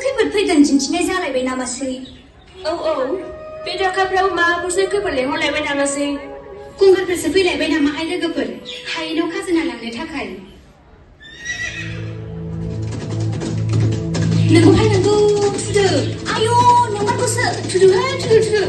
खैफोद फैगोन दिन्थिनाय जालायबाय नामासै औ बे दाखाफ्राव माबाफोरसो खैफोद लेंहरलायबाय नामासै गंगारफोरसो फैलायबाय नामाहाय लोगोफोर हायेनाव खाजोना लांनो थाखाय नोंगौहाय नोंगौ थुदो आयौ नोंमारगौसो थुदोहाय थुदो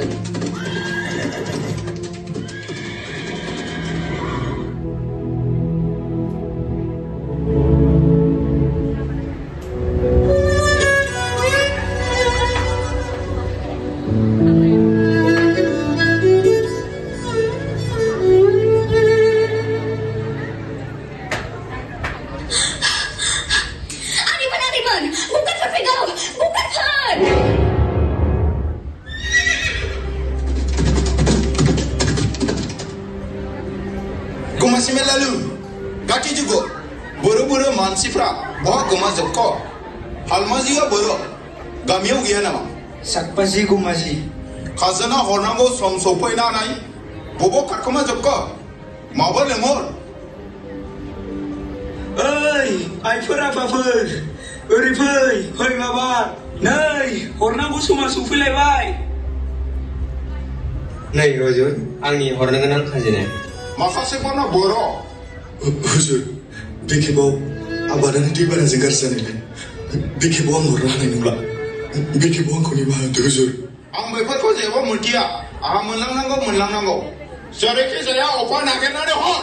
Gumasime lalu, kaki juga, boro-boro mansifra, bawa gumas joko, halmazi ya boro, gamiau gaya nama. Sakpasi gumasi. Khazana hornango som sopoi na nai, bobo karkoma joko, mawar lemor. Oi, aifur apafur, urifui, hoi mabar, nei, hornango suma sufilaibai. Nei Rojun, आंनि हरनो गोनां खाजिना माखासेफोरना बर' हुजूर बे खेबाव आबादानो दैबानाजों गाज्रि जानायलाय बे खेबाव आं हरनो हानाय नंला बे खेबाव आंखौ निमाहा होदो हुजूर आं बेफोरखौ जेबो मोनथिया आंहा मोनलांनांगौ जेरैखि जाया अफा नागिरनानै हर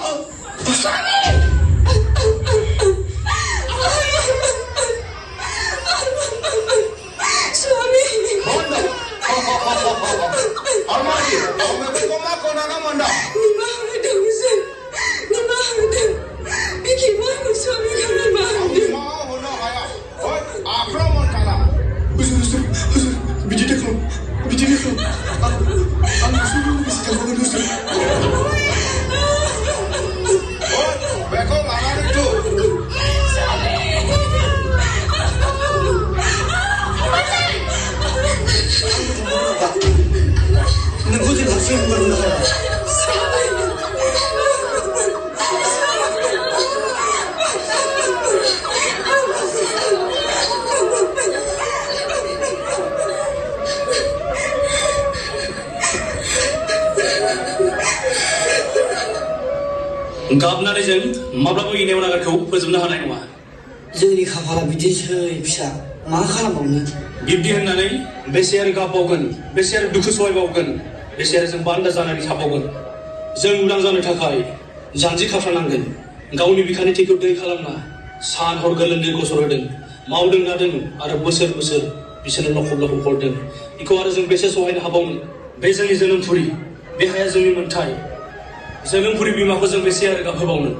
Almari, kau betul mak kau nak mana? निमाहा होदों हुजूर निमाहा होदों बे खेबाव आंखौ स्वामी खौ निमाहा होदों Mau hono haya, hoi आक्रमण kala. हुजूर बिदि दाखालाम आं हुजूरनि लोगोसे थांफागोन हुजूर Hoi, bekau lanar itu. नोंखौ जों हारसिं हगारनो हाया गाबनानै जों माब्लाबा इनेव नागारखौ फोजोबनो हानाय नङा जोंनि खाफाला बिदिसै फिसा मा खालामबावनो बिब्दि होननानै बेसे आरो गाबबावगोन बेसे आरो दुखु सहायबावगोन बेसे आरो जों बान्दा जानानै थाबावगोन जों उदां जानो थाखाय जानजि खाफ्रानांगोन गावनि बिखानि थैखौ दै खालामना सान हर गोलोमदै गसर होदों मावदों दादों आरो बोसोर बिसोरनो लखब हरदों बेखौ आरो जों बेसे सहायनो हाबावनो बे जोंनि जोनोमफुरि बे हाया जोंनि मोन्थाय जोनोमफुरि बिमाखौ जों बेसे आरो गाबहोबावनो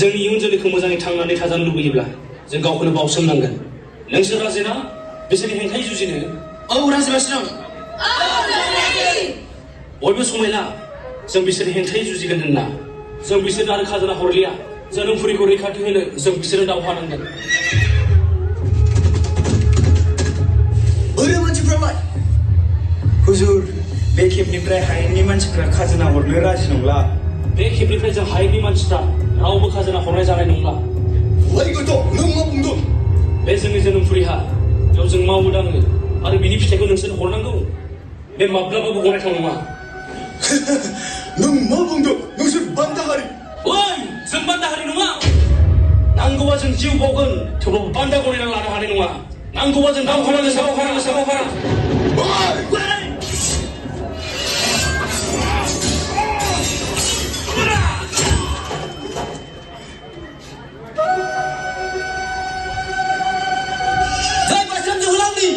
जोंनि इयुन जोलैखौ मोजाङै थांनानै थाजानो लुबैयोब्ला जों गावखौनो बावसोमनांगोन नोंसोर राजिना बिसोरनि हेंथायै जुजिनो औ राजिबासिनो बयबो समायला जों बिसोरनि हेंथायै जुजिगोन होनना जों बिसोरनो आरो खाजोना हरलिया जोनोमफुरिखौ रैखाथि होनो जों बिसोरनो दावहा नांगोन बोरो मानसिफ्रालाय हुजूर बे खेबनिफ्राय हायेननि मानसिफ्रा खाजोना हरनो राजि नंला बे खेबनिफ्राय जों हायेननि मानसिफ्रा रावबो खाजोना हरनाय जानाय नंला लायगोथ' नों मा बुंदों बे जोंनि जोनोमफुरि हा बेयाव जों मावो दाङो आरो बिनि फिथाइखौ नोंसोर हरनांगौ बे माब्लाबाबो गनायथाव नङा नों मा बुंदों नोंसोर बान्दाहारि ओइ जों बान्दाहारि नङा नांगौबा जों जिउ बावगोन थेवब्लाबो बान्दा गनायना लानो हानाय नङा नांगौबा जों दावहारा जय बासिराम जोहोलावनि